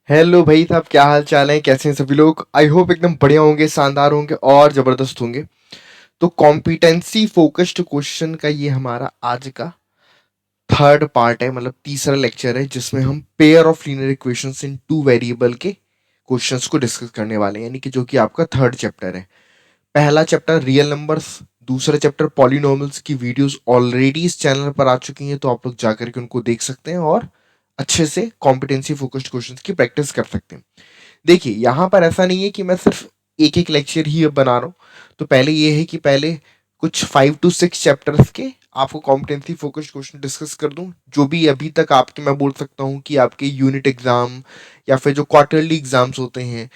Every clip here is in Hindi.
हेलो भाई साहब, क्या हाल चाल है? कैसे हैं सभी लोग? आई होप एकदम बढ़िया होंगे, शानदार होंगे और ज़बरदस्त होंगे। तो कॉम्पिटेंसी फोकस्ड क्वेश्चन का ये हमारा आज का थर्ड पार्ट है, मतलब तीसरा लेक्चर है, जिसमें हम pair of linear equations in two variable के क्वेश्चंस को डिस्कस करने वाले हैं, यानी कि जो कि आपका थर्ड चैप्टर है। पहला चैप्टर रियल नंबर्स, दूसरा चैप्टर पॉलिनोमियल्स की वीडियोस ऑलरेडी इस चैनल पर आ चुकी हैं, तो आप लोग जाकर के उनको देख सकते हैं और अच्छे से कॉम्पिटेंसी फोकस्ड क्वेश्चंस की प्रैक्टिस कर सकते हैं। देखिए, यहाँ पर ऐसा नहीं है कि मैं सिर्फ एक एक लेक्चर ही अब बना रहा हूँ। तो पहले ये है कि पहले कुछ 5 to 6 चैप्टर्स के आपको कॉम्पिटेंसी फोकस्ड क्वेश्चन डिस्कस कर दूं, जो भी अभी तक आपके, मैं बोल सकता हूँ कि आपके यूनिट एग्जाम या फिर जो क्वार्टरली एग्जाम्स होते हैं,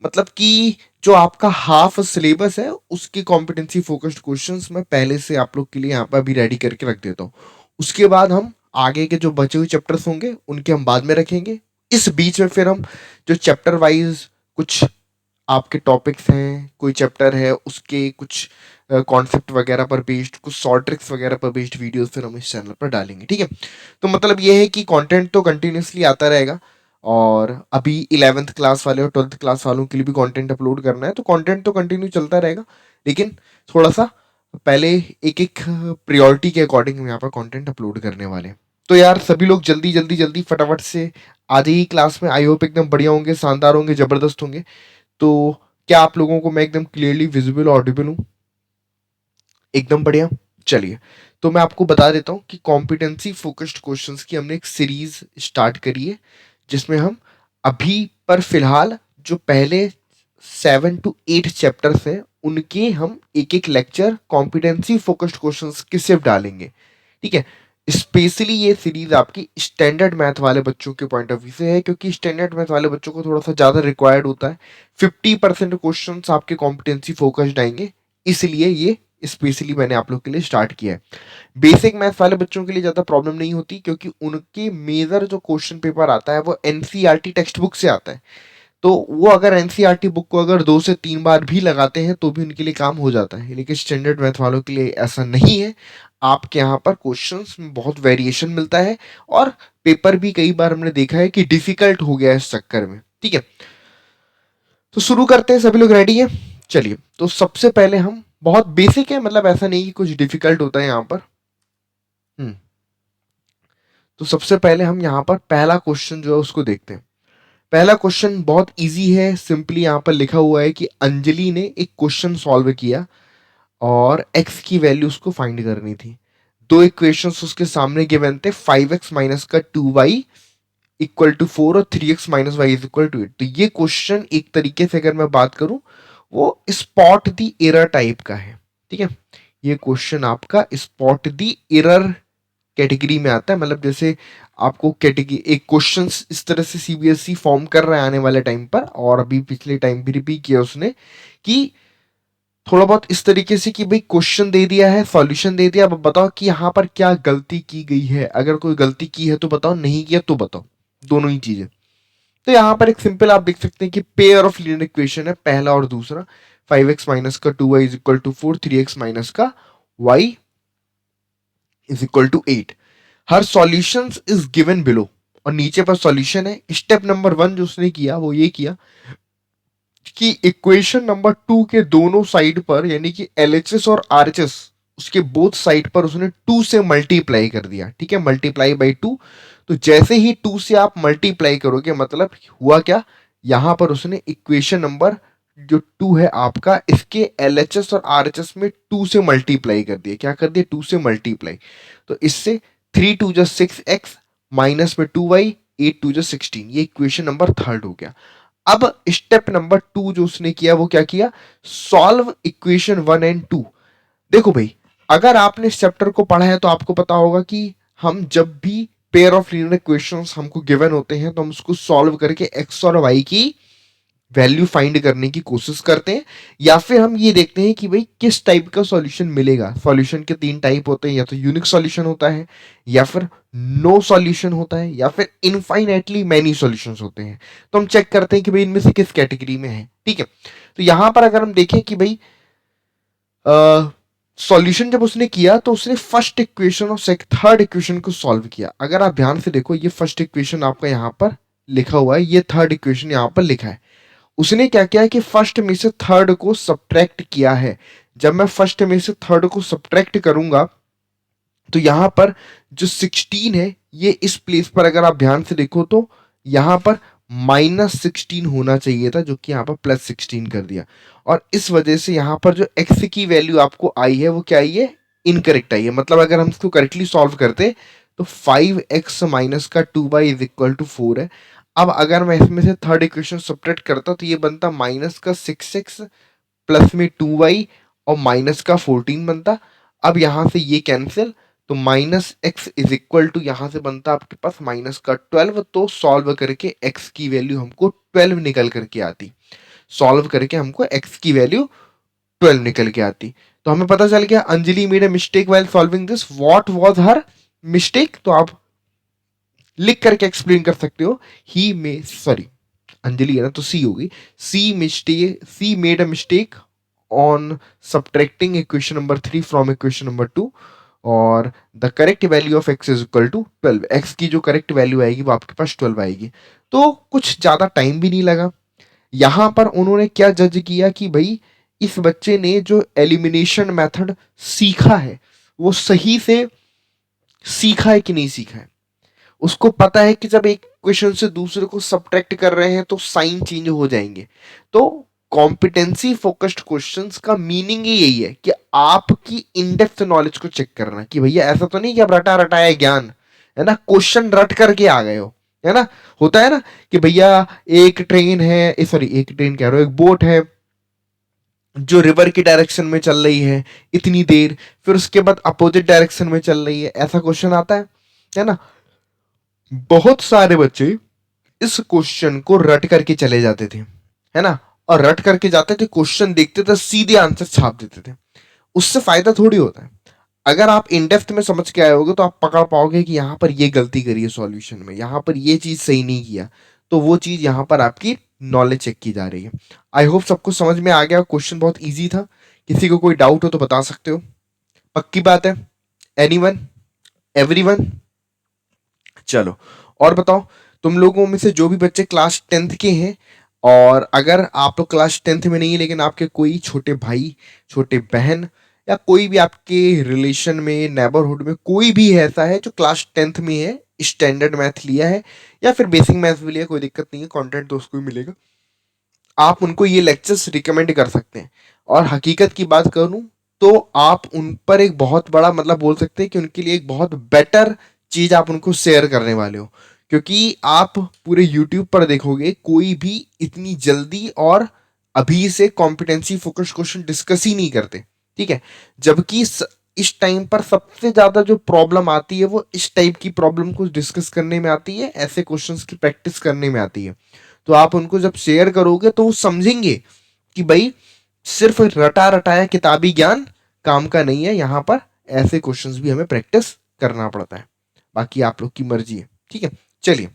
मतलब कि जो आपका हाफ सिलेबस है उसके कॉम्पिटेंसी फोकस्ड क्वेश्चंस मैं पहले से आप लोग के लिए यहाँ पर अभी रेडी करके रख देता हूँ। उसके बाद हम आगे के जो बचे हुए चैप्टर्स होंगे उनके हम बाद में रखेंगे। इस बीच में फिर हम जो चैप्टर वाइज कुछ आपके टॉपिक्स हैं, कोई चैप्टर है उसके कुछ कॉन्सेप्ट वगैरह पर बेस्ड, कुछ शॉर्ट ट्रिक्स वगैरह पर बेस्ड वीडियोस फिर हम इस चैनल पर डालेंगे, ठीक है। तो मतलब ये है कि कंटेंट तो कंटिन्यूसली आता रहेगा, और अभी 11th क्लास वाले और 12th क्लास वालों के लिए भी कंटेंट अपलोड करना है, तो कंटेंट तो कंटिन्यू चलता रहेगा, लेकिन थोड़ा सा पहले एक एक प्रायोरिटी के अकॉर्डिंग हम यहाँ पर कंटेंट अपलोड करने वाले हैं। तो यार सभी लोग जल्दी जल्दी जल्दी फटाफट से आज ही क्लास में, आई होप एकदम बढ़िया होंगे, शानदार होंगे, जबरदस्त होंगे। तो क्या आप लोगों को मैं एकदम क्लियरली विजिबल ऑडिबल हूँ? एकदम बढ़िया। चलिए, तो मैं आपको बता देता हूँ कि कॉम्पिटेंसी फोकस्ड क्वेश्चंस की हमने एक सीरीज स्टार्ट करी है, जिसमें हम अभी पर फिलहाल जो पहले 7 to 8 चैप्टर्स हैं उनके हम एक एक लेक्चर कॉम्पिटेंसी फोकस्ड क्वेश्चंस के सिर्फ डालेंगे, ठीक है। स्पेशली ये सीरीज आपकी स्टैंडर्ड मैथ वाले बच्चों के पॉइंट ऑफ व्यू से है, क्योंकि स्टैंडर्ड मैथ वाले बच्चों को थोड़ा सा ज़्यादा रिक्वायर्ड होता है। 50% क्वेश्चन आपके कॉम्पिटेंसी फोकस्ड आएंगे, इसलिए ये स्पेशली मैंने आप लोग के लिए स्टार्ट किया है। बेसिक मैथ वाले बच्चों के लिए ज़्यादा प्रॉब्लम नहीं होती, क्योंकि उनके मेजर जो क्वेश्चन पेपर आता है वो एनसीईआरटी टेक्स्ट बुक से आता है। तो वो अगर एनसीईआरटी बुक को अगर 2 से 3 बार भी लगाते हैं तो भी उनके लिए काम हो जाता है, लेकिन स्टैंडर्ड मैथ वालों के लिए ऐसा नहीं है। आपके यहाँ पर क्वेश्चंस में बहुत वेरिएशन मिलता है, और पेपर भी कई बार हमने देखा है कि डिफिकल्ट हो गया है इस चक्कर में, ठीक है। तो शुरू करते हैं, सभी लोग रेडी हैं? चलिए, तो सबसे पहले हम, बहुत बेसिक है, मतलब ऐसा नहीं कि कुछ डिफिकल्ट होता है यहाँ पर। हम्म तो सबसे पहले हम यहाँ पर पहला क्वेश्चन जो है उसको देखते हैं। पहला क्वेश्चन बहुत इजी है, सिंपली यहाँ पर लिखा हुआ है कि अंजलि ने एक क्वेश्चन सॉल्व किया और x की वैल्यू उसको फाइंड करनी थी। दो इक्वेशंस उसके सामने गिवन थे, 5x माइनस का 2y इक्वल टू 4 और 3x minus y is equal to 8। तो ये क्वेश्चन एक तरीके से अगर मैं बात करूं, वो स्पॉट दी एरर टाइप का है, ठीक है। ये क्वेश्चन आपका स्पॉट दी एरर कैटेगरी में आता है, मतलब जैसे आपको कैटेगरी एक क्वेश्चन इस तरह से सीबीएसई फॉर्म कर रहा है आने वाले टाइम पर, और अभी पिछले टाइम भी रिपीट किया उसने कि थोड़ा बहुत इस तरीके से कि भाई क्वेश्चन दे दिया है, सॉल्यूशन दे दिया, अब बताओ कि यहाँ पर क्या गलती की गई है, अगर कोई गलती की है तो बताओ, नहीं किया तो बताओ, दोनों ही चीजें। तो यहाँ पर एक सिंपल आप देख सकते हैं कि पेयर ऑफ लीनियर इक्वेशन है पहला और दूसरा, 5x माइनस का 2y is equal to 4, 3x minus का y इज इक्वल टू 8। हर सॉल्यूशंस इज गिवन बिलो, और नीचे पर सॉल्यूशन है। स्टेप नंबर 1 जो उसने किया वो ये किया कि इक्वेशन नंबर 2 के दोनों साइड पर, यानी कि एलएचएस और आरएचएस, उसके बोथ साइड पर उसने 2 से मल्टीप्लाई कर दिया, ठीक है, मल्टीप्लाई बाई 2। तो जैसे ही 2 से आप मल्टीप्लाई करोगे, मतलब हुआ क्या, यहां पर उसने इक्वेशन नंबर जो 2 है आपका, इसके एलएचएस और आरएचएस में 2 से मल्टीप्लाई कर दिया। क्या कर दिया? 2 से मल्टीप्लाई। तो इससे 3 2 6x माइनस में 2y, 8 2 16, ये इक्वेशन नंबर थर्ड हो गया। अब स्टेप नंबर 2 जो उसने किया वो क्या किया, सॉल्व इक्वेशन 1 एंड 2। देखो भाई, अगर आपने इस चैप्टर को पढ़ा है तो आपको पता होगा कि हम जब भी पेयर ऑफ लीनियर इक्वेशंस हमको गिवन होते हैं तो हम उसको सॉल्व करके एक्स और वाई की वैल्यू फाइंड करने की कोशिश करते हैं, या फिर हम ये देखते हैं कि भाई किस टाइप का सॉल्यूशन मिलेगा। सॉल्यूशन के 3 टाइप होते हैं, या तो यूनिक सॉल्यूशन होता है, या फिर नो सॉल्यूशन होता है, या फिर इनफाइनाइटली मैनी सॉल्यूशंस होते हैं। तो हम चेक करते हैं कि भाई इनमें से किस कैटेगरी में है, ठीक है। तो यहां पर अगर हम देखें कि भाई सॉल्यूशन जब उसने किया तो उसने फर्स्ट इक्वेशन और थर्ड इक्वेशन को सॉल्व किया। अगर आप ध्यान से देखो, ये फर्स्ट इक्वेशन आपका यहाँ पर लिखा हुआ है, ये थर्ड इक्वेशन यहाँ पर लिखा है। उसने क्या किया है कि फर्स्ट में से थर्ड को सब्ट्रैक्ट किया है। जब मैं फर्स्ट में से थर्ड को सब्ट्रैक्ट करूंगा तो यहां पर जो 16 है, ये इस प्लेस पर अगर आप ध्यान से देखो तो यहां पर -16 होना चाहिए था, जो कि यहां पर +16 कर दिया। और इस वजह से यहां पर जो x की वैल्यू आपको आई है वो क्या आई है, इनकरेक्ट आई है। मतलब अगर हम इसको करेक्टली सॉल्व करते तो 5x माइनस का 2y इज इक्वल टू 4 है। अब अगर मैं इसमें से थर्ड इक्वेशन सब्ट्रैक्ट करता तो ये बनता माइनस का 6x प्लस में 2y और माइनस का 14 बनता। अब यहां से ये कैंसिल, तो -x इज इक्वल टू यहां से बनता आपके पास माइनस का 12। तो सॉल्व करके x की वैल्यू हमको 12 निकल करके आती। सॉल्व करके हमको x की वैल्यू 12 निकल के आती। तो हमें पता चल गया Anjali made a mistake while solving this, what was her mistake. तो आप लिख करके एक्सप्लेन कर सकते हो, ही मे सॉरी अंजलि है ना तो सी होगी, सी made a mistake on subtracting equation number 3 from equation number 2 और the correct value of x is equal to 12। x की जो करेक्ट वैल्यू आएगी वो आपके पास 12 आएगी। तो कुछ ज्यादा टाइम भी नहीं लगा। यहां पर उन्होंने क्या जज किया कि भाई इस बच्चे ने जो एलिमिनेशन मेथड सीखा है वो सही से सीखा है कि नहीं सीखा है। उसको पता है कि जब एक क्वेश्चन से दूसरे को सब्ट्रैक्ट कर रहे हैं तो साइन चेंज हो जाएंगे। तो कॉम्पिटेंसी फोकस्ड क्वेश्चंस का मीनिंग ही यही है कि आपकी इन डेप्थ नॉलेज को चेक करना कि भैया ऐसा तो नहीं कि आप रटा रटाया ज्ञान है ना, क्वेश्चन रट करके आ गए हो, है ना। होता है ना कि भैया एक ट्रेन है, सॉरी एक ट्रेन कह रहा हूं, एक बोट है जो रिवर की डायरेक्शन में चल रही है इतनी देर, फिर उसके बाद अपोजिट डायरेक्शन में चल रही है, ऐसा क्वेश्चन आता है ना। बहुत सारे बच्चे इस क्वेश्चन को रट करके चले जाते थे, है ना। और रट करके जाते थे, क्वेश्चन देखते थे, सीधे आंसर छाप देते थे। उससे फायदा थोड़ी होता है। अगर आप इन डेप्थ में समझ के आए होगे तो आप पकड़ पाओगे कि यहां पर ये गलती करी है सॉल्यूशन में, यहां पर ये चीज सही नहीं किया, तो वो चीज यहां पर आपकी नॉलेज चेक की जा रही है। आई होप सबको समझ में आ गया। क्वेश्चन बहुत ईजी था। किसी को कोई डाउट हो तो बता सकते हो। पक्की बात है? एनीवन? एवरीवन? चलो और बताओ, तुम लोगों में से जो भी बच्चे क्लास 10th के हैं, और अगर आप लोग क्लास 10th में नहीं है लेकिन आपके कोई छोटे भाई, छोटे बहन या कोई भी आपके रिलेशन में, नेबरहुड में कोई भी ऐसा है जो क्लास 10th में है, स्टैंडर्ड मैथ लिया है या फिर बेसिक मैथ भी लिया, कोई दिक्कत नहीं है, कंटेंट तो उसको ही मिलेगा, आप उनको ये लेक्चर्स रिकमेंड कर सकते हैं। और हकीकत की बात करूं तो आप उन पर एक बहुत बड़ा मतलब बोल सकते हैं कि उनके लिए एक बहुत बेटर चीज आप उनको शेयर करने वाले हो। क्योंकि आप पूरे यूट्यूब पर देखोगे कोई भी इतनी जल्दी और अभी से कॉम्पिटेंसी फोकस क्वेश्चन डिस्कस ही नहीं करते, ठीक है। जबकि इस टाइम पर सबसे ज्यादा जो प्रॉब्लम आती है वो इस टाइप की प्रॉब्लम को डिस्कस करने में आती है, ऐसे क्वेश्चंस की प्रैक्टिस करने में आती है। तो आप उनको जब शेयर करोगे तो वो समझेंगे कि भाई सिर्फ रटा रटाया किताबी ज्ञान काम का नहीं है, यहां पर ऐसे क्वेश्चंस भी हमें प्रैक्टिस करना पड़ता है। बाकी आप लोग की मर्जी है, ठीक है। चलिए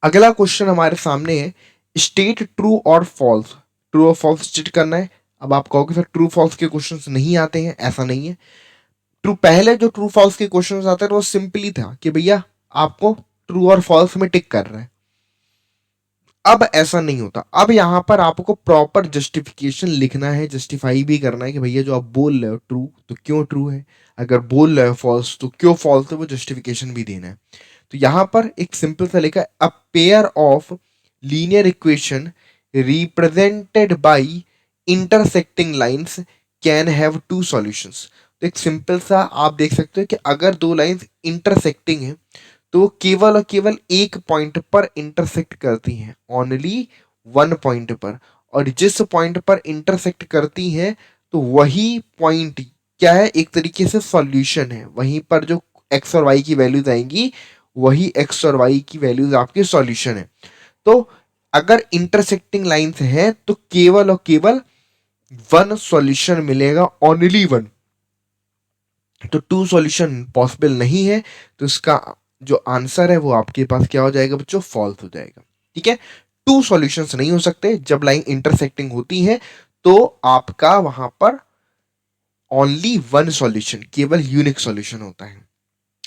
अगला क्वेश्चन हमारे सामने है, स्टेट ट्रू और फॉल्स। ट्रू और फॉल्स स्टेट करना है। अब आप कहोगे सर ट्रू फॉल्स के क्वेश्चंस नहीं आते हैं, ऐसा नहीं है। ट्रू पहले जो ट्रू फॉल्स के क्वेश्चंस आते हैं वो सिंपली था कि भैया आपको ट्रू और फॉल्स में टिक कर रहा है। अब ऐसा नहीं होता। अब यहां पर आपको प्रॉपर जस्टिफिकेशन लिखना है, जस्टिफाई भी करना है कि भैया जो आप बोल रहे हो ट्रू तो क्यों ट्रू है, अगर बोल रहे हो फॉल्स तो क्यों फॉल्स है, वो जस्टिफिकेशन भी देना है। तो यहां पर एक सिंपल सा लिखा है, a pair of linear equation represented by intersecting lines can have two solutions. तो एक सिंपल सा आप देख सकते हो कि अगर दो लाइंस इंटरसेक्टिंग है तो वो केवल और केवल एक पॉइंट पर इंटरसेक्ट करती हैं, ओनली वन पॉइंट पर। और जिस पॉइंट पर इंटरसेक्ट करती हैं तो वही पॉइंट क्या है, एक तरीके से सॉल्यूशन है। वहीं पर जो एक्स और वाई की वैल्यूज आएंगी वही एक्स और वाई की वैल्यूज आपके सॉल्यूशन है। तो अगर इंटरसेक्टिंग लाइंस हैं तो केवल और केवल वन सॉल्यूशन मिलेगा, ओनली वन। तो टू सॉल्यूशन पॉसिबल नहीं है। तो इसका जो आंसर है वो आपके पास क्या हो जाएगा बच्चों, फॉल्स हो जाएगा, ठीक है। टू सॉल्यूशंस नहीं हो सकते। जब लाइन इंटरसेक्टिंग होती है तो आपका वहां पर ओनली वन सॉल्यूशन, केवल यूनिक सॉल्यूशन होता है।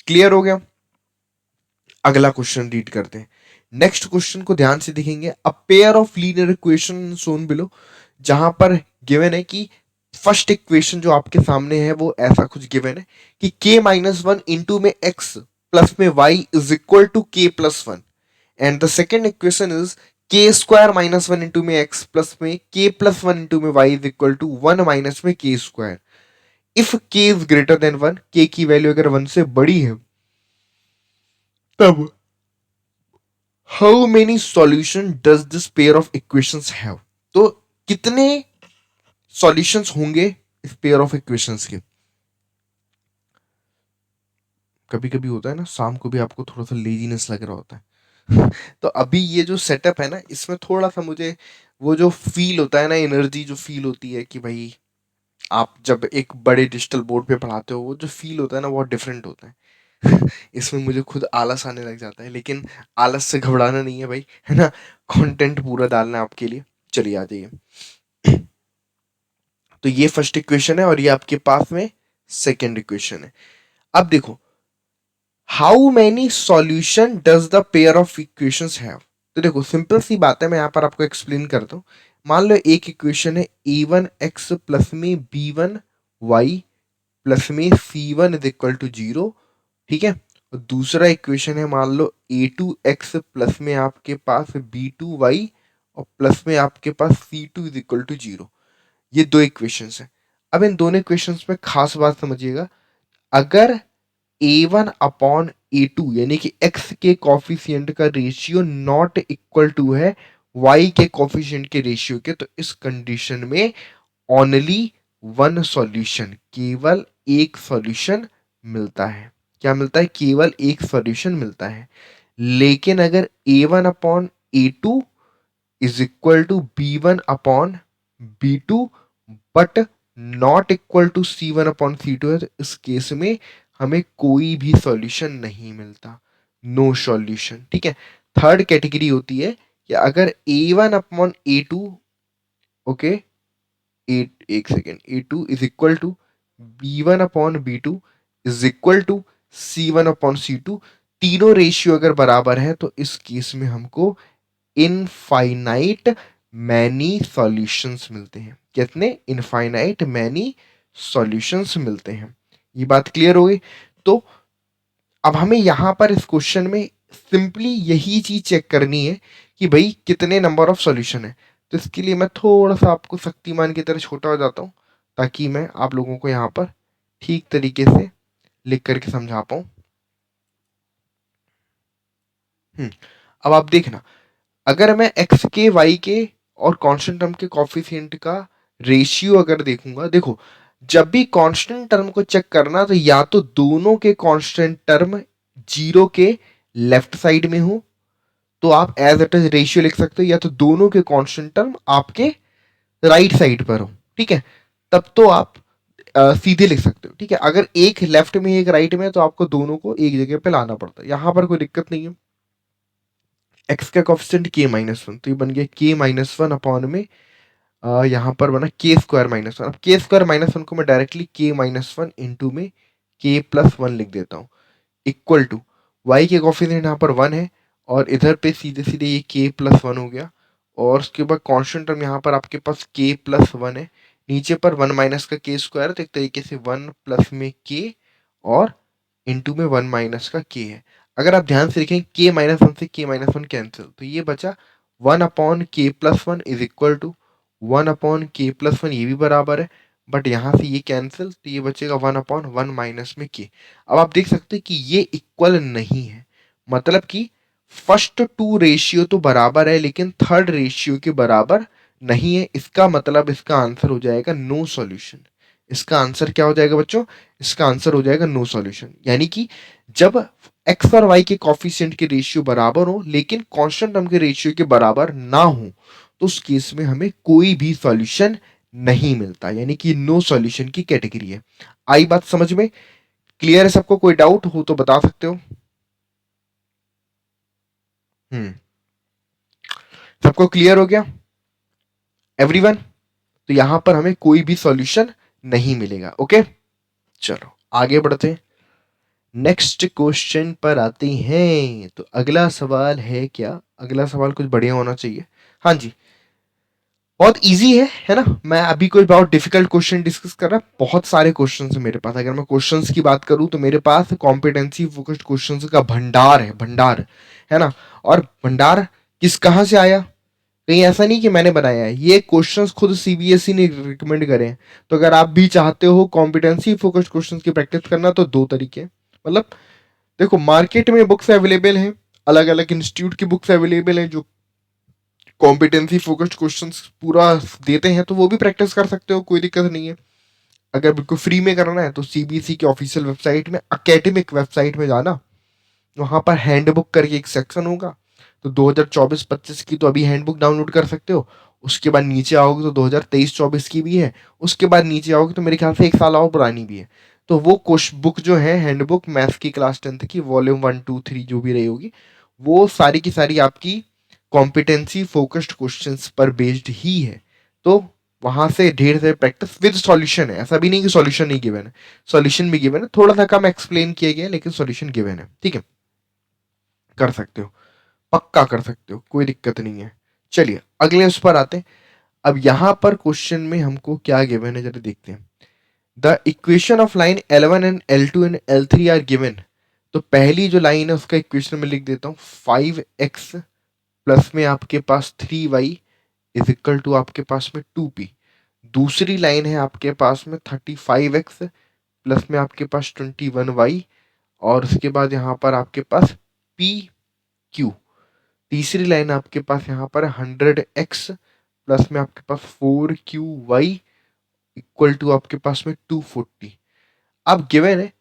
क्लियर हो गया? अगला क्वेश्चन रीड करते हैं। नेक्स्ट क्वेश्चन को ध्यान से देखेंगे। अ pair of linear equation shown below, जहां पर गिवन है कि फर्स्ट इक्वेशन जो आपके सामने है वो ऐसा कुछ गिवन है कि k माइनस वन इंटू में x प्लस में y is equal to k plus one, and the second equation is k square minus one into में x प्लस में k प्लस वन इंटू में y is equal to one minus में k square. If k is greater than one, k की वैल्यू अगर वन से बड़ी है, तब how many solution does this pair of equations have, तो कितने सॉल्यूशंस होंगे इस पेयर ऑफ इक्वेशंस के। कभी कभी होता है ना, शाम को भी आपको थोड़ा सा लेजीनेस लग रहा होता है तो अभी ये जो सेटअप है ना, इसमें थोड़ा सा मुझे वो जो फील होता है ना, एनर्जी जो फील होती है कि भाई आप जब एक बड़े डिजिटल बोर्ड पे पढ़ाते हो, वो जो फील होता है ना, बहुत डिफरेंट होता है इसमें मुझे खुद आलस आने लग जाता है, लेकिन आलस से घबराना नहीं है भाई, है ना। कंटेंट पूरा डालना है आपके लिए। चलिए आ जाइए। तो ये फर्स्ट इक्वेशन है और ये आपके पास में सेकेंड इक्वेशन है। अब देखो, how many solution does the pair of equations have. तो देखो सिंपल सी बात है, मैं यहां पर आपको एक्सप्लेन करता हूं। मान लो एक इक्वेशन है a1x प्लस में b1y प्लस में c1 is equal to zero, ठीक है। और दूसरा इक्वेशन है मान लो a2x प्लस में आपके पास b2y और प्लस में आपके पास c2 is equal to zero. ये दो इक्वेशंस हैं। अब इन दोनों इक्वेशंस में खास बात समझिएगा, अगर a1 अपॉन a2 यानी कि x के कॉफिशिएंट का रेशियो नॉट इक्वल टू है y के कॉफिशिएंट के रेशियो के, तो इस कंडीशन में ओनली वन सॉल्यूशन, केवल एक सॉल्यूशन मिलता है। क्या मिलता है? केवल एक सॉल्यूशन मिलता है। लेकिन अगर a1 upon a2 is equal to b1 upon b2 but not equal to c1 upon c2 है, तो इस केस में हमें कोई भी सॉल्यूशन नहीं मिलता, नो सॉल्यूशन, ठीक है। थर्ड कैटेगरी होती है कि अगर a1 अपॉन a2, ओके, एक second, a2 is equal to b1 upon b2 is equal to c1 upon c2, तीनों रेशियो अगर बराबर है, तो इस केस में हमको इनफाइनाइट मैनी सॉल्यूशंस मिलते हैं। कितने? इनफाइनाइट मैनी सॉल्यूशंस मिलते हैं। ये बात क्लियर हो गई। तो अब हमें यहां पर इस क्वेश्चन में सिंपली यही चीज चेक करनी है कि भाई कितने नंबर ऑफ सॉल्यूशन है। तो इसके लिए मैं थोड़ा सा आपको शक्तिमान की तरह छोटा हो जाता हूं, ताकि मैं आप लोगों को यहाँ पर ठीक तरीके से लिख करके समझा पाऊं। अब आप देखना, अगर मैं एक्स के वाई के और कांस्टेंट टर्म के कॉफिशिएंट का रेशियो अगर देखूंगा, देखो जब भी कांस्टेंट टर्म को चेक करना, तो या तो दोनों के कांस्टेंट टर्म जीरो के लेफ्ट साइड में हो, तो आप एज इट इज रेशियो लिख सकते हो, या तो दोनों के कांस्टेंट टर्म आपके राइट साइड पर हो, ठीक है, तब तो आप सीधे लिख सकते हो, ठीक है। अगर एक लेफ्ट में एक राइट में है, तो आपको दोनों को एक जगह पे लाना पड़ता है। यहां पर कोई दिक्कत नहीं है। एक्स का कॉफिशिएंट के माइनस वन, तो ये बन गया के माइनस वन अपॉन में यहाँ पर बना के स्क्वायर माइनस वन। अब के स्क्वायर माइनस वन को मैं डायरेक्टली के माइनस वन इंटू में के प्लस वन लिख देता हूँ, इक्वल टू वाई के कॉफिशिएंट यहाँ पर वन है, और इधर पे सीधे सीधे ये के प्लस वन हो गया, और उसके बाद कॉन्स्टेंट टर्म यहाँ पर आपके पास के प्लस वन है, नीचे पर वन माइनस का के स्क्वायर, तो एक तरीके से वन प्लस में के और इंटू में वन माइनस का के है। अगर आप ध्यान से देखें, के माइनस वन से के माइनस वन कैंसिल, तो ये बचा one upon k plus one is equal to one upon k plus one, ये भी बराबर है, बट यहाँ से ये कैंसिल, तो ये बचेगा वन अपॉन वन माइनस में के। अब आप देख सकते हैं कि ये इक्वल नहीं है, मतलब कि फर्स्ट टू रेशियो तो बराबर है, लेकिन थर्ड रेशियो के बराबर नहीं है। इसका मतलब इसका आंसर हो जाएगा नो सॉल्यूशन। इसका आंसर क्या हो जाएगा बच्चों? इसका आंसर हो जाएगा नो सॉल्यूशन। यानी कि जब एक्स और वाई के कॉफिशिएंट के रेशियो बराबर हो, लेकिन कांस्टेंट टर्म के रेशियो के बराबर ना हो, तो उस केस में हमें कोई भी सॉल्यूशन नहीं मिलता, यानी कि नो सॉल्यूशन की कैटेगरी है। आई बात समझ में? क्लियर है सबको? कोई डाउट हो तो बता सकते हो। हम्म, सबको क्लियर हो गया एवरीवन? तो यहां पर हमें कोई भी सॉल्यूशन नहीं मिलेगा। ओके, चलो आगे बढ़ते हैं। नेक्स्ट क्वेश्चन पर आते हैं। तो अगला सवाल है क्या? अगला सवाल कुछ बढ़िया होना चाहिए। हाँ जी, बहुत इजी है ना? मैं अभी कोई बहुत डिफिकल्ट क्वेश्चन डिस्कस कर रहा, बहुत सारे क्वेश्चंस हैं मेरे पास। अगर मैं क्वेश्चंस की बात करूं तो मेरे पास कॉम्पिटेंसी फोकस्ड क्वेश्चंस का भंडार है, भंडार, है ना? और भंडार किस कहाँ से आया? कहीं ऐसा नहीं कि मैंने बनाया है, ये क्वेश्चंस खुद सीबीएसई ने रिकमेंड करे हैं। तो अगर आप भी चाहते हो कॉम्पिटेंसी फोकस्ड क्वेश्चंस की प्रैक्टिस करना तो दो तरीके हैं। मतलब देखो, मार्केट में बुक्स अवेलेबल हैं, अलग अलग इंस्टीट्यूट की बुक्स अवेलेबल हैं जो कॉम्पिटेंसी फोकस्ड क्वेश्चंस पूरा देते हैं, तो वो भी प्रैक्टिस कर सकते हो, कोई दिक्कत नहीं है। अगर बिल्कुल फ्री में करना है तो सीबीएसई की ऑफिशियल वेबसाइट में, अकेडमिक वेबसाइट में जाना, वहां पर हैंडबुक करके एक सेक्शन होगा। तो 2024-25 की तो अभी हैंडबुक डाउनलोड कर सकते हो। उसके बाद नीचे आओगे तो 2023-24 की भी है। उसके बाद नीचे आओगे तो मेरे ख्याल से एक साल और पुरानी भी है। तो वो क्वेश्चन बुक जो है, हैंडबुक मैथ्स की क्लास 10th की वॉल्यूम 1 2 3 जो भी रही होगी, वो सारी की सारी आपकी कॉम्पिटेंसी फोकस्ड क्वेश्चंस पर बेस्ड ही है। तो वहां से ढेर सारे प्रैक्टिस विद सॉल्यूशन है। ऐसा भी नहीं कि सॉल्यूशन नहीं गिवन है, सॉल्यूशन भी गिवन है, थोड़ा सा कम एक्सप्लेन किया गया है, लेकिन सॉल्यूशन गिवन है। ठीक है, कर सकते हो, पक्का कर सकते हो, कोई दिक्कत नहीं है। चलिए अगले उस पर आते हैं। अब यहां पर क्वेश्चन में हमको क्या गिवन है जरा देखते हैं। The equation of line L1 and L2 and L3 are given. तो पहली जो लाइन है उसका इक्वेशन में लिख देता हूँ, 5x प्लस में आपके पास 3y इज इक्वल टू आपके पास में 2p। दूसरी लाइन है आपके पास में 35x प्लस में आपके पास 21y, और उसके बाद यहाँ पर आपके पास पी क्यू। तीसरी लाइन आपके पास यहाँ पर 100x प्लस में आपके पास 4qy इक्वल टू आपके पास में 240। अब गिवन है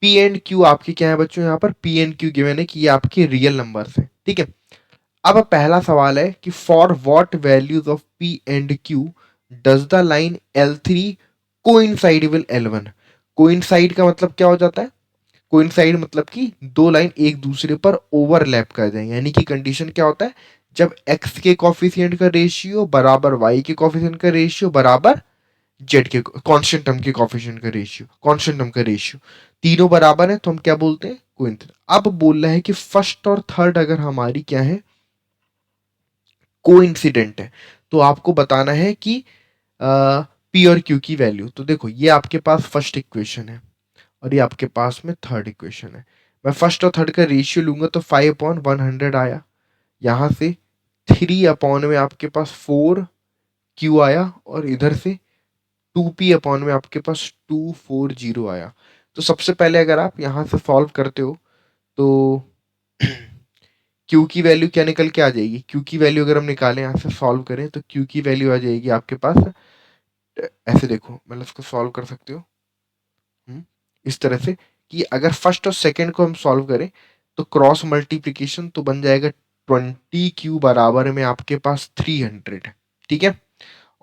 पी एंड क्यू आपकी क्या है बच्चों? यहाँ पर पी एंड क्यू गिवन है कि ये आपके रियल नंबर्स हैं। ठीक है, अब पहला सवाल है कि for what values of p and Q does the line L3 coincide with L1। Coincide का मतलब क्या हो जाता है? कोइंसाइड मतलब कि दो लाइन एक दूसरे पर ओवरलैप कर जाए, यानी कि कंडीशन क्या होता है? जब x के कॉफिशिएंट का रेशियो बराबर y के कॉफिशिएंट का रेशियो बराबर z के कांस्टेंट टर्म के कॉफिशिएंट का रेशियो, कांस्टेंट टर्म का रेशियो, तीनों बराबर है तो हम क्या बोलते हैं? कोइंसाइड। अब बोल रहा है कि फर्स्ट और थर्ड अगर हमारी क्या है? कोइंसिडेंट है, तो आपको बताना है कि पी और क्यू की वैल्यू। तो देखो, ये आपके पास फर्स्ट इक्वेशन है और ये आपके पास में थर्ड इक्वेशन है। मैं फर्स्ट और थर्ड का रेशियो लूंगा तो 5/100 आया। यहाँ से 3 अपॉन में आपके पास 4 क्यू आया, और इधर से 2p अपॉन में आपके पास 240 आया। तो सबसे पहले अगर आप यहाँ से सॉल्व करते हो तो क्यू की वैल्यू क्या निकल के आ जाएगी? क्यू की वैल्यू अगर हम निकालें यहाँ से सॉल्व करें तो क्यू की वैल्यू आ जाएगी आपके पास, ऐसे देखो, मतलब इसको सॉल्व कर सकते हो इस तरह से कि अगर फर्स्ट और सेकंड को हम सॉल्व करें तो क्रॉस मल्टीप्लीकेशन तो बन जाएगा 20q बराबर में आपके पास 300। ठीक है,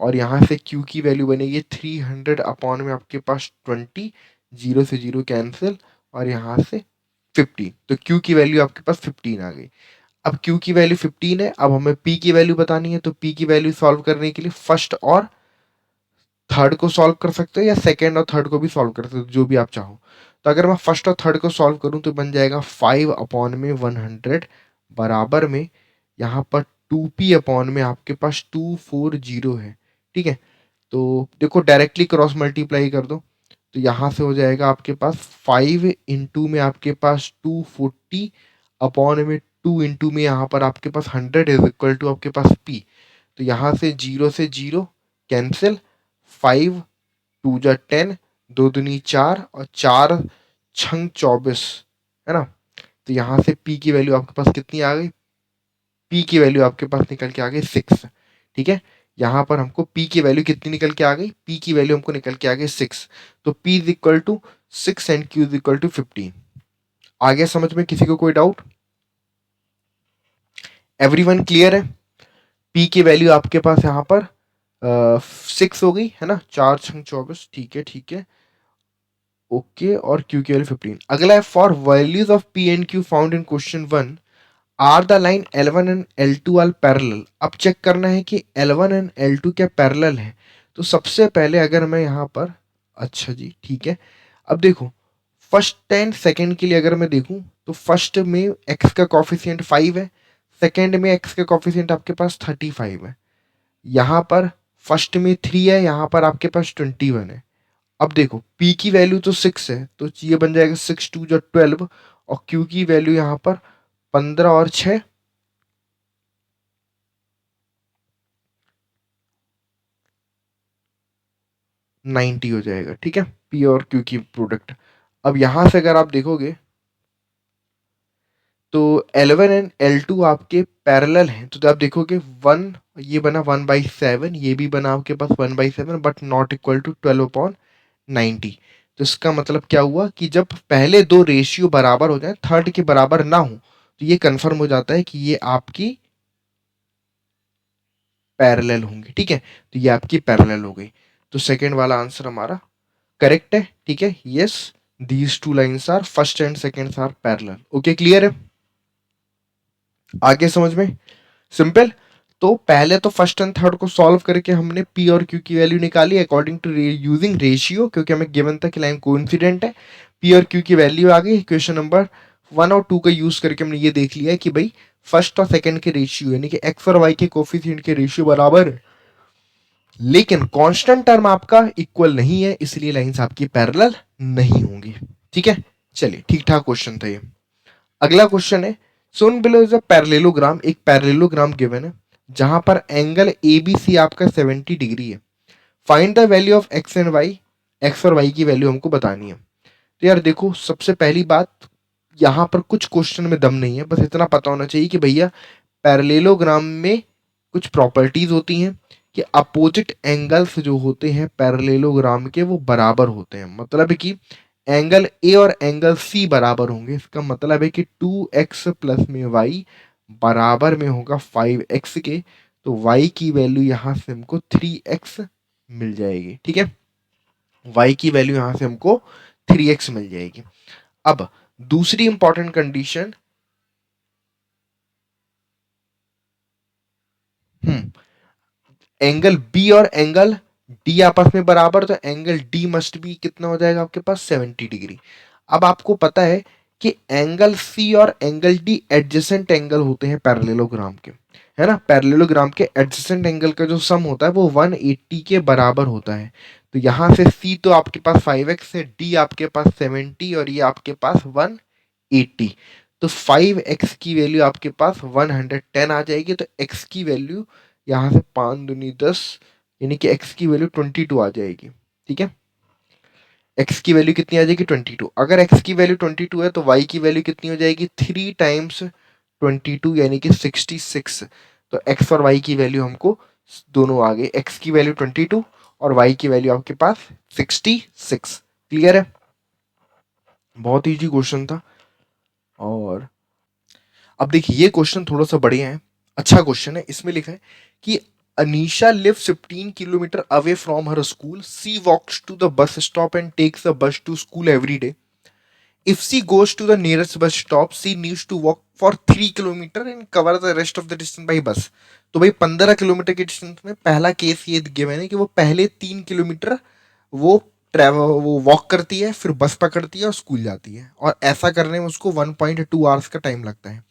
और यहाँ से q की वैल्यू बनेगी 300 अपॉन में आपके पास 20, जीरो से जीरो कैंसिल, और यहाँ से 15। तो q की वैल्यू आपके पास 15 आ गई। अब q की वैल्यू 15 है, अब हमें p की वैल्यू बतानी है। तो p की वैल्यू सॉल्व करने के लिए फर्स्ट और थर्ड को सॉल्व कर सकते हो या सेकेंड और थर्ड को भी सॉल्व कर सकते हो, जो भी आप चाहो। तो अगर मैं फर्स्ट और थर्ड को सॉल्व करूं तो बन जाएगा 5/100 बराबर में यहाँ पर 2p अपॉन में आपके पास 240 है। ठीक है, तो देखो डायरेक्टली क्रॉस मल्टीप्लाई कर दो तो यहाँ से हो जाएगा आपके पास 5 इंटू में आपके पास 240 अपॉन में 2 इंटू में यहाँ पर आपके पास 100 इज इक्वल टू आपके पास p। तो यहाँ से जीरो कैंसिल, 5 2 जा 10, 2 दूनी 4 और 4 छंग 24, है ना? तो यहाँ से p की वैल्यू आपके पास कितनी आ गई? p की वैल्यू आपके पास निकल के आ गई 6। ठीक है, यहाँ पर हमको p की वैल्यू कितनी निकल के आ गई? p की वैल्यू हमको निकल के आ गई 6। तो p is equal to 6 and q is equal to 15। आगे समझ में किसी को कोई डाउट? एवरीवन क्लियर है? p की वैल्यू आपके पास यहाँ पर 6 हो गई, है ना? 4 छंग 24। ठीक है, ठीक है, ओके। और क्यू की वैल्यू 15। अगला है for values of p and q found in question 1 are the line L1 and L2 are parallel. अब चेक करना है कि L1 एंड L2 क्या पैरेलल है। तो सबसे पहले अगर मैं यहाँ पर, अच्छा जी ठीक है, अब देखो फर्स्ट एंड सेकंड के लिए अगर मैं देखूं तो फर्स्ट में एक्स का कॉफिशिएंट 5 है, सेकंड में एक्स का कॉफिशिएंट आपके पास 35 है, यहाँ पर फर्स्ट में 3 है, यहाँ पर आपके पास 21 है। अब देखो पी की वैल्यू तो 6 है, तो ये बन जाएगा 6 2 जो 12, और क्यू की वैल्यू यहाँ पर 15 और 6 90 हो जाएगा। ठीक है, पी और क्यू की प्रोडक्ट। अब यहां से अगर आप देखोगे तो L1 एंड L2 आपके पैरेलल हैं, तो आप देखोगे वन, ये बना 1/7, ये भी बना आपके पास 1/7, बट नॉट इक्वल टू 12/90। तो इसका मतलब क्या हुआ कि जब पहले दो रेशियो बराबर हो जाए, थर्ड के बराबर ना हो, तो ये कंफर्म हो जाता है कि ये आपकी पैरेलल होंगे। ठीक है, तो ये आपकी पैरेलल हो गई। तो सेकेंड वाला आंसर हमारा करेक्ट है। ठीक है, yes, these two lines are first and second are parallel. Okay, clear है? आगे समझ में? सिंपल। तो पहले तो फर्स्ट एंड थर्ड को सॉल्व करके हमने पी और क्यू की वैल्यू निकाली अकॉर्डिंग टू यूजिंग रेशियो, क्योंकि हमें गिवन था कि लाइन कोइंसिडेंट है। पी और क्यू की वैल्यू आ गई। इक्वेशन नंबर 1 और 2 का यूज करके हमने ये देख लिया कि भाई फर्स्ट और सेकंड के रेशियो यानी कि एक्स और वाई के कोफिशिएंट के रेशियो बराबर है, लेकिन कांस्टेंट टर्म आपका इक्वल नहीं है, इसलिए लाइंस आपकी पैरेलल नहीं होंगी। ठीक है, चलिए, ठीक ठाक क्वेश्चन था ये। अगला क्वेश्चन है, सोन बिलो इज अ पैरेललोग्राम। एक पैरेललोग्राम गिवन है जहां पर एंगल ए बी सी आपका 70 डिग्री है। Find the value of x and y. X और वाई की वैल्यू हमको बतानी है। तो यार देखो, सबसे पहली बात, यहां पर कुछ क्वेश्चन में दम नहीं है, बस इतना पता होना चाहिए कि भैया पैरेललोग्राम में कुछ प्रॉपर्टीज होती हैं कि अपोजिट एंगल्स जो होते हैं पैरेललोग्राम के वो बराबर होते हैं। मतलब है कि एंगल ए और एंगल सी बराबर होंगे। इसका मतलब है कि 2x प्लस में y बराबर में होगा 5x के। तो y की वैल्यू यहां से हमको 3x मिल जाएगी। ठीक है, y की वैल्यू यहां से हमको 3x मिल जाएगी। अब दूसरी इंपॉर्टेंट कंडीशन, एंगल बी और एंगल डी आपस में बराबर, तो एंगल डी मस्ट बी कितना हो जाएगा आपके पास 70 डिग्री। अब आपको पता है कि एंगल सी और एंगल डी एडजेसेंट एंगल होते हैं पैरेललोग्राम के, है ना। पैरेललोग्राम के एडजेसेंट एंगल का जो सम होता है वो 180 के बराबर होता है। तो यहां से सी तो आपके पास 5x है, डी आपके पास 70 और ये आपके पास 180। तो 5x की वैल्यू आपके पास 110 आ जाएगी। तो x की वैल्यू यहाँ से 5 दूनी 10, यानी कि x की वैल्यू 22 आ जाएगी। ठीक है, x की वैल्यू कितनी आ जाएगी 22। अगर x की वैल्यू 22 है तो y की वैल्यू कितनी हो जाएगी 3 टाइम्स 22 यानी कि 66। तो x और y की वैल्यू हमको दोनों आ गए, x की वैल्यू 22 और y की वैल्यू आपके पास 66। क्लियर है? बहुत इजी क्वेश्चन था। और अब देखिए ये क्वेश्चन थोड़ा सा बढ़िया है, अच्छा क्वेश्चन है। इसमें लिखा है कि Anisha lives 15 kilometer away from her school. She walks to the bus stop and takes the bus to school every day. If she goes to the nearest bus stop, she needs to walk for 3 kilometer and cover the rest of the distance by bus. तो भाई 15 किलोमीटर के डिस्टेंस में पहला केस ये गिवन है कि वो पहले 3 किलोमीटर वो ट्रैवल वो वॉक करती है, फिर बस पकड़ती है और स्कूल जाती है, और ऐसा करने में उसको 1.2 आवर्स का टाइम लगता है।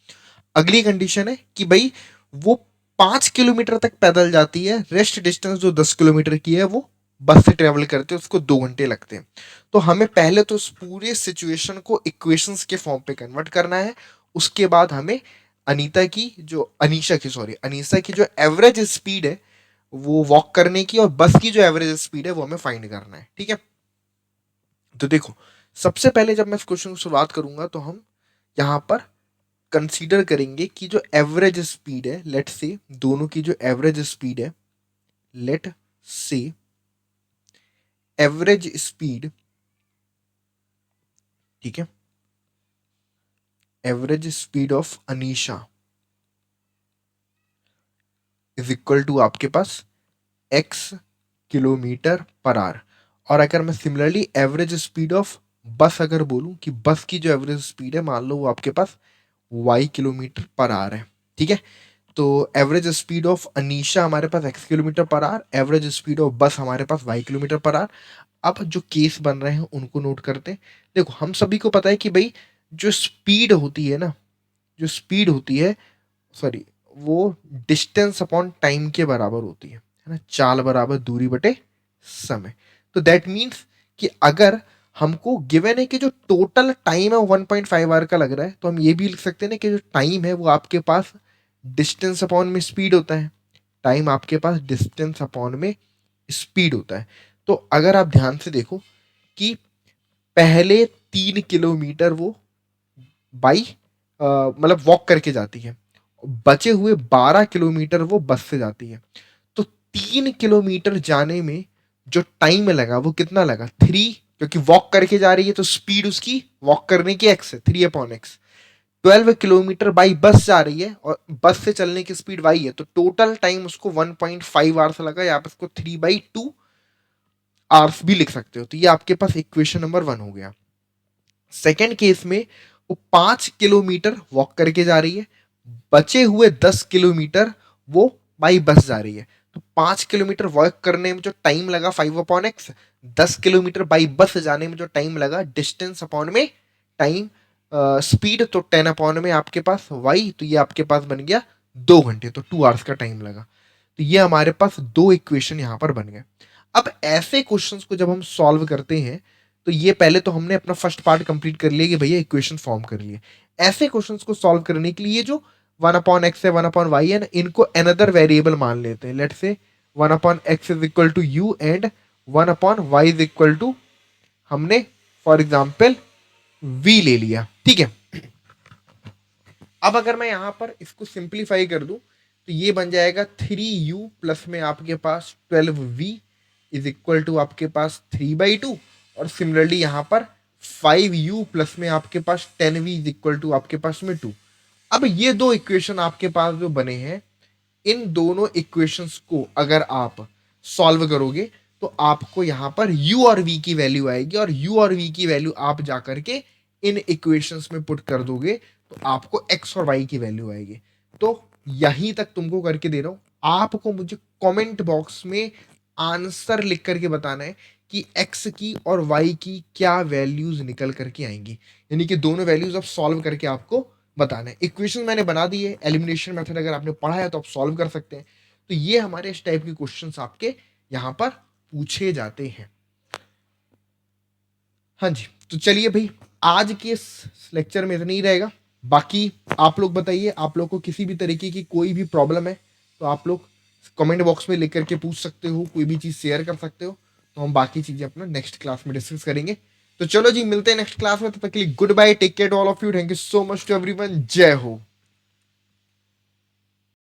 अगली कंडीशन है कि भाई वो 5 किलोमीटर तक पैदल जाती है, रेस्ट डिस्टेंस जो 10 किलोमीटर की है वो बस से ट्रेवल करते हैं, उसको 2 घंटे लगते हैं। तो हमें पहले तो इस पूरे सिचुएशन को इक्वेशंस के फॉर्म पे कन्वर्ट करना है। उसके बाद हमें अनीशा की जो एवरेज स्पीड है वो वॉक करने की, और बस की जो एवरेज स्पीड है वो हमें फाइंड करना है। ठीक है, तो देखो, सबसे पहले जब मैं इस क्वेश्चन की शुरुआत करूंगा तो हम यहाँ पर कंसीडर करेंगे कि जो एवरेज स्पीड है, लेट से दोनों की जो एवरेज स्पीड है, लेट से एवरेज स्पीड, ठीक है, average speed of Anisha is equal to आपके पास x किलोमीटर पर आवर। और अगर मैं सिमिलरली एवरेज स्पीड ऑफ बस अगर बोलूं कि बस की जो एवरेज स्पीड है, मान लो वो आपके पास y किलोमीटर पर आवर है। ठीक है, तो एवरेज स्पीड ऑफ अनीशा हमारे पास x kilometre per our, average speed of बस हमारे पास y किलोमीटर पर आवर। अब जो केस बन रहे हैं उनको नोट करते हैं। देखो हम सभी को पता है कि भाई जो स्पीड होती है ना, जो स्पीड होती है, सॉरी, वो डिस्टेंस अपॉन टाइम के बराबर होती है ना, चाल बराबर दूरी बटे समय। तो दैट मीन्स कि अगर हमको गिवन है कि जो टोटल टाइम है वो 1.5 आवर का लग रहा है, तो हम ये भी लिख सकते हैं ना कि जो टाइम है वो आपके पास डिस्टेंस अपॉन में स्पीड होता है। टाइम आपके पास डिस्टेंस अपॉन में स्पीड होता है। तो अगर आप ध्यान से देखो कि पहले 3 किलोमीटर वो बाई मतलब वॉक करके जाती है, बचे हुए 12 किलोमीटर वो बस से जाती है। तो 3 किलोमीटर जाने में जो टाइम लगा वो कितना लगा, 3, क्योंकि वॉक करके जा रही है तो स्पीड उसकी वॉक करने की एक्स है, 3/x। 12 किलोमीटर बाई बस जा रही है और बस से चलने की स्पीड वाई है, तो टोटल टाइम उसको 1.5 आवर्स लगा, या आप इसको 3/2 आवर्स भी लिख सकते हो। तो ये आपके पास इक्वेशन नंबर 1 हो गया। सेकेंड केस में वो 5 किलोमीटर वॉक करके जा रही है, बचे हुए 10 किलोमीटर वो बाई बस जा रही है। तो 5 किलोमीटर वॉक करने में जो टाइम लगा 5/x, 10 किलोमीटर बाई बस जाने में जो टाइम लगा डिस्टेंस अपॉन में टाइम, स्पीड तो 10 अपॉन में आपके पास वाई, तो ये आपके पास बन गया 2 घंटे, तो 2 आवर्स का टाइम लगा। तो ये हमारे पास दो इक्वेशन यहां पर बन गए। अब ऐसे क्वेश्चंस को जब हम सॉल्व करते हैं, तो ये पहले तो हमने अपना फर्स्ट पार्ट कंप्लीट कर लिया कि भैया इक्वेशन फॉर्म कर लिए। ऐसे क्वेश्चंस को सॉल्व करने के लिए ये जो 1/x है 1/y है ना, इनको अनदर वेरिएबल मान लेते हैं। Let say 1/x is equal to u and 1/y is equal to, हमने फॉर एग्जाम्पल v ले लिया, ठीक है। अब अगर मैं यहां पर इसको सिंप्लीफाई कर दूं तो ये बन जाएगा 3u प्लस में आपके पास 12v इज इक्वल टू आपके पास 3/2, और सिमिलरली यहां पर 5u प्लस में आपके पास 10v इज इक्वल टू आपके पास में 2। अब ये दो इक्वेशन आपके पास जो बने हैं, इन दोनों इक्वेशंस को अगर आप सॉल्व करोगे तो आपको यहां पर u और v की वैल्यू आएगी, और u और v की वैल्यू आप जाकर के इन इक्वेशंस में पुट कर दोगे तो आपको x और y की वैल्यू आएगी। तो यहीं तक तुमको करके दे रहा हूं, आपको मुझे कमेंट बॉक्स में आंसर लिख करके बताना है कि x की और y की क्या वैल्यूज निकल करके आएंगी, यानी कि दोनों वैल्यूज अब सॉल्व करके आपको बताना है। इक्वेशन मैंने बना दी है, एलिमिनेशन मेथड अगर आपने पढ़ा है तो आप सॉल्व कर सकते हैं। तो ये हमारे इस टाइप के क्वेश्चंस आपके यहां पर पूछे जाते हैं। हाँ जी, तो चलिए भाई, आज के इस लेक्चर में इतना ही रहेगा। बाकी आप लोग बताइए, आप लोग को किसी भी तरीके की कोई भी प्रॉब्लम है तो आप लोग कमेंट बॉक्स में लिख करके पूछ सकते हो, कोई भी चीज़ शेयर कर सकते हो, तो हम बाकी चीज़ें अपना नेक्स्ट क्लास में डिस्कस करेंगे। तो चलो जी, मिलते हैं नेक्स्ट क्लास में, तब तक के लिए good bye, take care to all of you, thank you so much to everyone, जय हो।